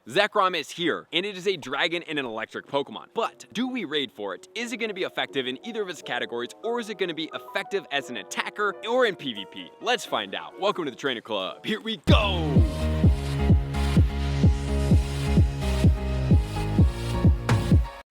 Zekrom is here, and it is a dragon and an electric Pokemon. But do we raid for it? Is it going to be effective in either of its categories, or is it going to be effective as an attacker or in PvP? Let's find out. Welcome to the Trainer Club. Here we go!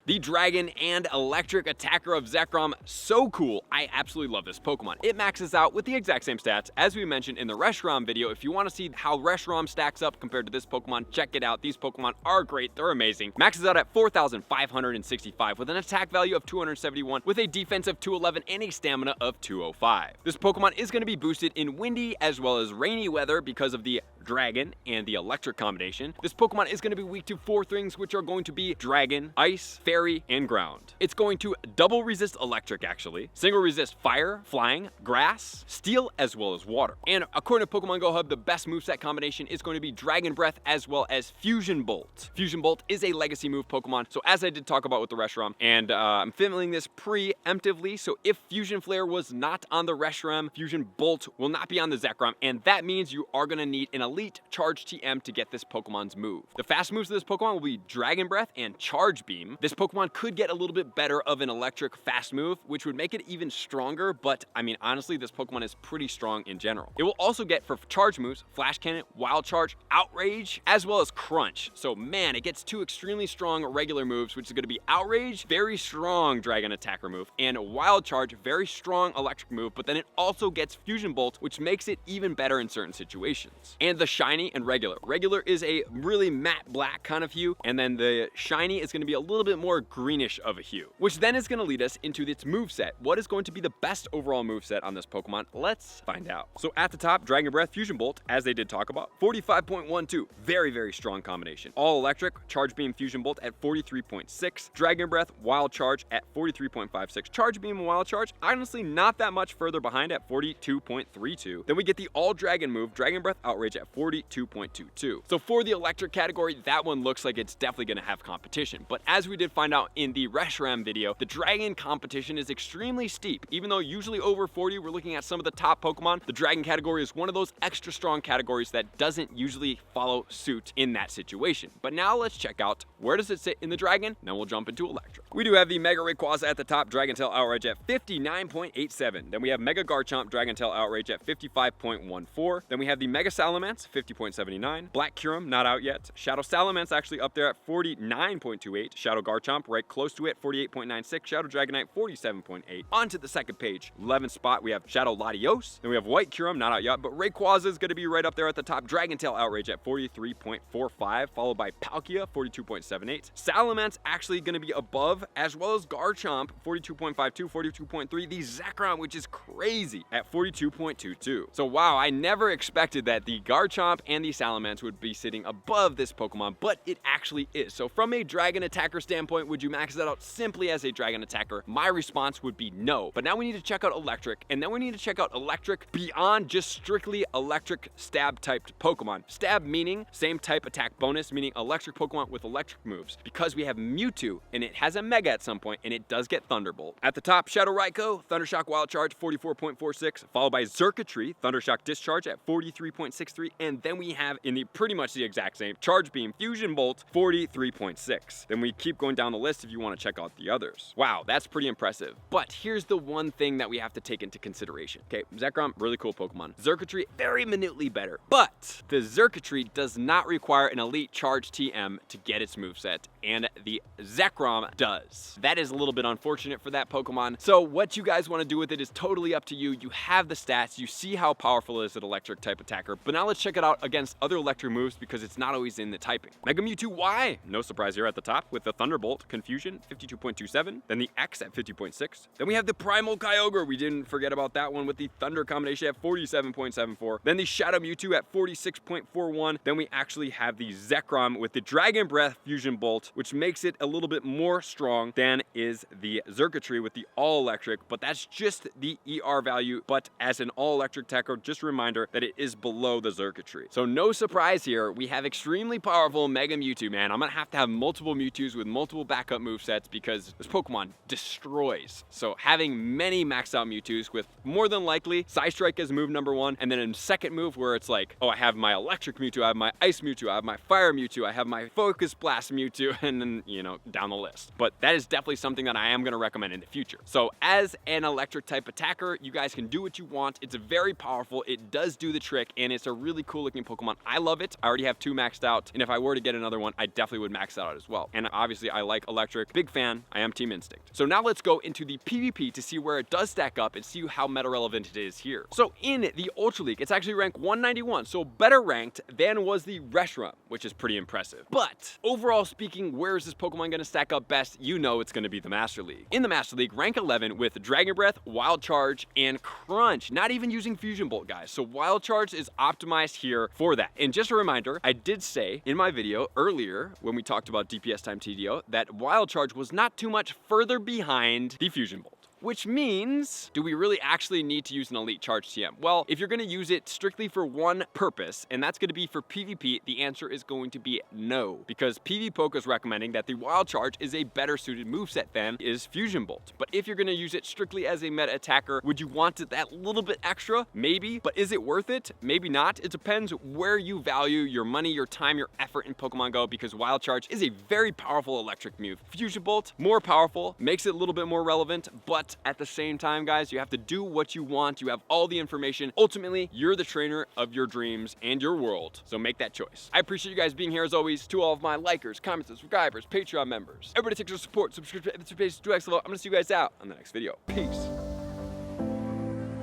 The dragon and electric attacker of Zekrom, so cool. I absolutely love this Pokemon. It maxes out with the exact same stats as we mentioned in the Reshiram video. If you want to see how Reshiram stacks up compared to this Pokemon, check it out. These Pokemon are great, they're amazing. Maxes out at 4,565 with an attack value of 271, with a defense of 211 and a stamina of 205. This Pokemon is going to be boosted in windy as well as rainy weather because of the dragon and the electric combination. This Pokemon is going to be weak to 4 things, which are going to be dragon, ice, fairy, and ground. It's going to double resist electric actually, single resist fire, flying, grass, steel, as well as water. And according to Pokemon Go Hub, the best moveset combination is going to be Dragon Breath as well as Fusion Bolt. Fusion Bolt is a legacy move Pokemon, so as I did talk about with the Reshiram, and I'm filming this preemptively, so if Fusion Flare was not on the Reshiram, Fusion Bolt will not be on the Zekrom, and that means you are going to need an elite charge TM to get this Pokemon's move. The fast moves of this Pokemon will be Dragon Breath and Charge Beam. This Pokemon could get a little bit better of an electric fast move, which would make it even stronger, but I mean, honestly, this Pokemon is pretty strong in general. It will also get for charge moves, Flash Cannon, Wild Charge, Outrage, as well as Crunch. So man, it gets 2 extremely strong regular moves, which is going to be Outrage, very strong dragon attacker move, and Wild Charge, very strong electric move, but then it also gets Fusion Bolt, which makes it even better in certain situations. And the shiny and regular. Regular is a really matte black kind of hue, and then the shiny is going to be a little bit more greenish of a hue, which then is going to lead us into its moveset. What is going to be the best overall moveset on this Pokemon? Let's find out. So at the top, Dragon Breath, Fusion Bolt, as they did talk about, 45.12. Very, very strong combination. All electric, Charge Beam, Fusion Bolt at 43.6. Dragon Breath, Wild Charge at 43.56. Charge Beam and Wild Charge, honestly, not that much further behind at 42.32. Then we get the all dragon move, Dragon Breath, Outrage at 42.22. So for the electric category, that one looks like it's definitely going to have competition. But as we did find out in the Reshiram video, the dragon competition is extremely steep. Even though usually over 40, we're looking at some of the top Pokemon, the dragon category is one of those extra strong categories that doesn't usually follow suit in that situation. But now let's check out where does it sit in the dragon, then we'll jump into electric. We do have the Mega Rayquaza at the top, Dragon Tail Outrage at 59.87. Then we have Mega Garchomp, Dragon Tail Outrage at 55.14. Then we have the Mega Salamence, 50.79. Black Kyurem, not out yet. Shadow Salamence actually up there at 49.28. Shadow Garchomp right close to it, 48.96. Shadow Dragonite, 47.8. On to the second page, 11th spot, we have Shadow Latios. Then we have White Kyurem, not out yet, but Rayquaza is going to be right up there at the top. Dragon Tail Outrage at 43.45, followed by Palkia, 42.78. Salamence actually going to be above, as well as Garchomp, 42.52, 42.3. The Zekrom, which is crazy, at 42.22. So wow, I never expected that the Garchomp and the Salamence would be sitting above this Pokemon, but it actually is. So from a dragon attacker standpoint, would you max that out simply as a dragon attacker? My response would be no. But now we need to check out electric, and then we need to check out electric beyond just strictly electric stab typed Pokemon. Stab meaning same type attack bonus, meaning electric Pokemon with electric moves, because we have Mewtwo and it has a Mega at some point, and it does get Thunderbolt. At the top, Shadow Raikou, Thundershock Wild Charge 44.46, followed by Xurkitree, Thundershock Discharge at 43.63, and then we have in the pretty much the exact same Charge Beam, Fusion Bolt, 43.6. Then we keep going down the list if you want to check out the others. Wow, that's pretty impressive. But here's the one thing that we have to take into consideration. Okay, Zekrom, really cool Pokemon. Xurkitree, very minutely better. But the Xurkitree does not require an elite charge TM to get its moveset, and the Zekrom does. That is a little bit unfortunate for that Pokemon. So what you guys want to do with it is totally up to you. You have the stats, you see how powerful it is an electric type attacker, but now let's check it out against other electric moves because it's not always in the typing. Mega Mewtwo Y, no surprise here at the top with the Thunderbolt, Confusion, 52.27, then the X at 50.6. Then we have the Primal Kyogre, we didn't forget about that one with the Thunder combination at 47.74. Then the Shadow Mewtwo at 46.41. Then we actually have the Zekrom with the Dragon Breath Fusion Bolt, which makes it a little bit more strong than is the Xurkitree with the all electric, but that's just the ER value. But as an all electric attacker, just a reminder that it is below the Xurkitree. circuitry. So no surprise here, we have extremely powerful Mega Mewtwo, man. I'm gonna have to have multiple Mewtwo's with multiple backup movesets because this Pokemon destroys. So having many maxed out Mewtwo's with more than likely Psy Strike as move number 1, and then in second move where it's like, oh, I have my Electric Mewtwo, I have my Ice Mewtwo, I have my Fire Mewtwo, I have my Focus Blast Mewtwo, and then, you know, down the list. But that is definitely something that I am gonna recommend in the future. So as an electric type attacker, you guys can do what you want. It's very powerful, it does do the trick, and it's a really cool looking Pokemon. I love it. I already have 2 maxed out, and if I were to get another one, I definitely would max that out as well. And obviously I like electric, big fan, I am Team Instinct. So now let's go into the PvP to see where it does stack up and see how meta relevant it is here. So in the Ultra League, it's actually ranked 191, so better ranked than was the Reshiram, which is pretty impressive. But overall speaking, where is this Pokemon gonna stack up best? You know it's gonna be the Master League. In the Master League, rank 11 with Dragon Breath, Wild Charge, and Crunch. Not even using Fusion Bolt, guys. So Wild Charge is optimized here for that. And just a reminder, I did say in my video earlier when we talked about DPS time TDO that Wild Charge was not too much further behind the Fusion Bolt. Which means, do we really actually need to use an Elite Charge TM? Well, if you're gonna use it strictly for one purpose, and that's gonna be for PvP, the answer is going to be no. Because PvPoke is recommending that the Wild Charge is a better suited moveset than is Fusion Bolt. But if you're gonna use it strictly as a meta attacker, would you want it that little bit extra? Maybe, but is it worth it? Maybe not. It depends where you value your money, your time, your effort in Pokemon Go, because Wild Charge is a very powerful electric move. Fusion Bolt, more powerful, makes it a little bit more relevant, but at the same time, guys, you have to do what you want. You have all the information. Ultimately, you're the trainer of your dreams and your world, so make that choice. I appreciate you guys being here as always. To all of my likers, commenters, subscribers, Patreon members, everybody takes your support, subscribe to the page to X level. I'm gonna see you guys out on the next video. Peace.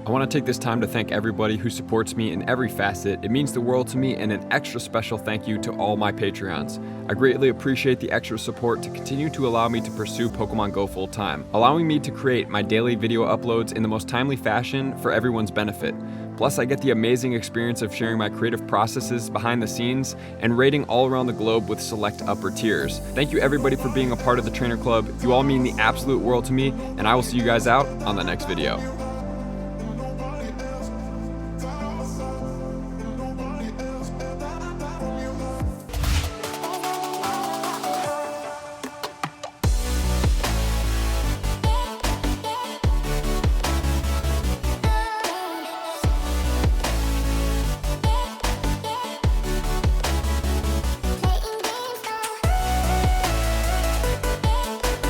I want to take this time to thank everybody who supports me in every facet. It means the world to me, and an extra special thank you to all my Patreons. I greatly appreciate the extra support to continue to allow me to pursue Pokemon Go full time, allowing me to create my daily video uploads in the most timely fashion for everyone's benefit. Plus, I get the amazing experience of sharing my creative processes behind the scenes and raiding all around the globe with select upper tiers. Thank you everybody for being a part of the Trainer Club. You all mean the absolute world to me, and I will see you guys out on the next video.